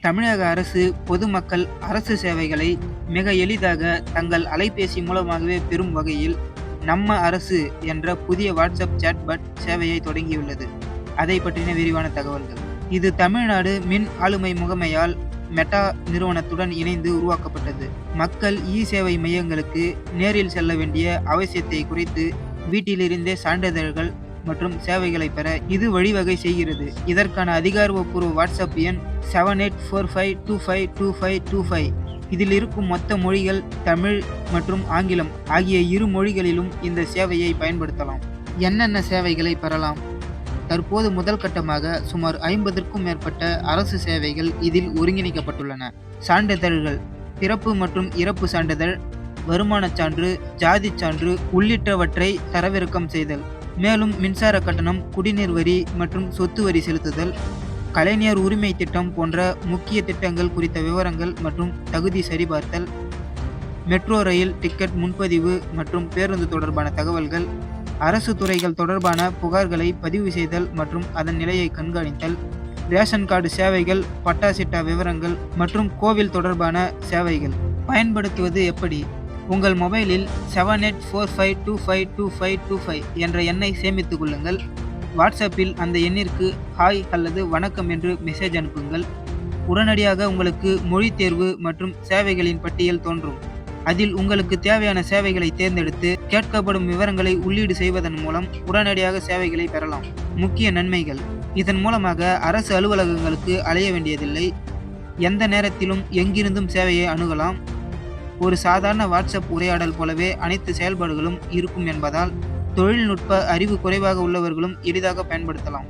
தமிழக அரசு பொதுமக்கள் அரசு சேவைகளை மிக எளிதாக தங்கள் அலைபேசி மூலமாகவே பெறும் வகையில் நம்ம அரசு என்ற புதிய வாட்ஸ்அப் சேட்பட் சேவையை தொடங்கியுள்ளது. அதை பற்றின விரிவான தகவல்கள். இது தமிழ்நாடு மின் ஆளுமை முகமையால் மெட்டா நிறுவனத்துடன் இணைந்து உருவாக்கப்பட்டது. மக்கள் சேவை மையங்களுக்கு நேரில் செல்ல வேண்டிய அவசியத்தை குறைத்து வீட்டிலிருந்தே சான்றிதழ்கள் மற்றும் சேவைகளை பெற இது வழிவகை செய்கிறது. இதற்கான அதிகாரப்பூர்வ வாட்ஸ்அப் எண் 7845252525. இதில் இருக்கும் மொத்த மொழிகள் தமிழ் மற்றும் ஆங்கிலம் ஆகிய இரு மொழிகளிலும் இந்த சேவையை பயன்படுத்தலாம். என்னென்ன சேவைகளை பெறலாம்? தற்போது முதல் கட்டமாக சுமார் 50க்கும் மேற்பட்ட அரசு சேவைகள் இதில் ஒருங்கிணைக்கப்பட்டுள்ளன. சான்றிதழ்கள்: பிறப்பு மற்றும் இறப்பு சான்றிதழ், வருமானச் சான்று, ஜாதி சான்று உள்ளிட்டவற்றை தரவிறக்கம் செய்தல். மேலும் மின்சார கட்டணம், குடிநீர் வரி மற்றும் சொத்து வரி செலுத்துதல், கலைஞர் உரிமை திட்டம் போன்ற முக்கிய திட்டங்கள் குறித்த விவரங்கள் மற்றும் தகுதி சரிபார்த்தல், மெட்ரோ ரயில் டிக்கெட் முன்பதிவு மற்றும் பேருந்து தொடர்பான தகவல்கள், அரசு துறைகள் தொடர்பான புகார்களை பதிவு செய்தல் மற்றும் அதன் நிலையை கண்காணித்தல், ரேஷன் கார்டு சேவைகள், பட்டா சிட்டா விவரங்கள் மற்றும் கோவில் தொடர்பான சேவைகள். பயன்படுத்துவது எப்படி? உங்கள் மொபைலில் 7845252525 என்ற எண்ணை சேமித்துக் கொள்ளுங்கள். வாட்ஸ்அப்பில் அந்த எண்ணிற்கு ஹாய் அல்லது வணக்கம் என்று மெசேஜ் அனுப்புங்கள். உடனடியாக உங்களுக்கு மொழி தேர்வு மற்றும் சேவைகளின் பட்டியல் தோன்றும். அதில் உங்களுக்கு தேவையான சேவைகளை தேர்ந்தெடுத்து கேட்கப்படும் விவரங்களை உள்ளீடு செய்வதன் மூலம் உடனடியாக சேவைகளை பெறலாம். முக்கிய நன்மைகள்: இதன் மூலமாக அரசு அலுவலகங்களுக்கு அலைய வேண்டியதில்லை. எந்த நேரத்திலும் எங்கிருந்தும் சேவையை அணுகலாம். ஒரு சாதாரண வாட்ஸ்அப் உரையாடல் போலவே அனைத்து செயல்பாடுகளும் இருக்கும் என்பதால் தொழில்நுட்ப அறிவு குறைவாக உள்ளவர்களும் எளிதாக பயன்படுத்தலாம்.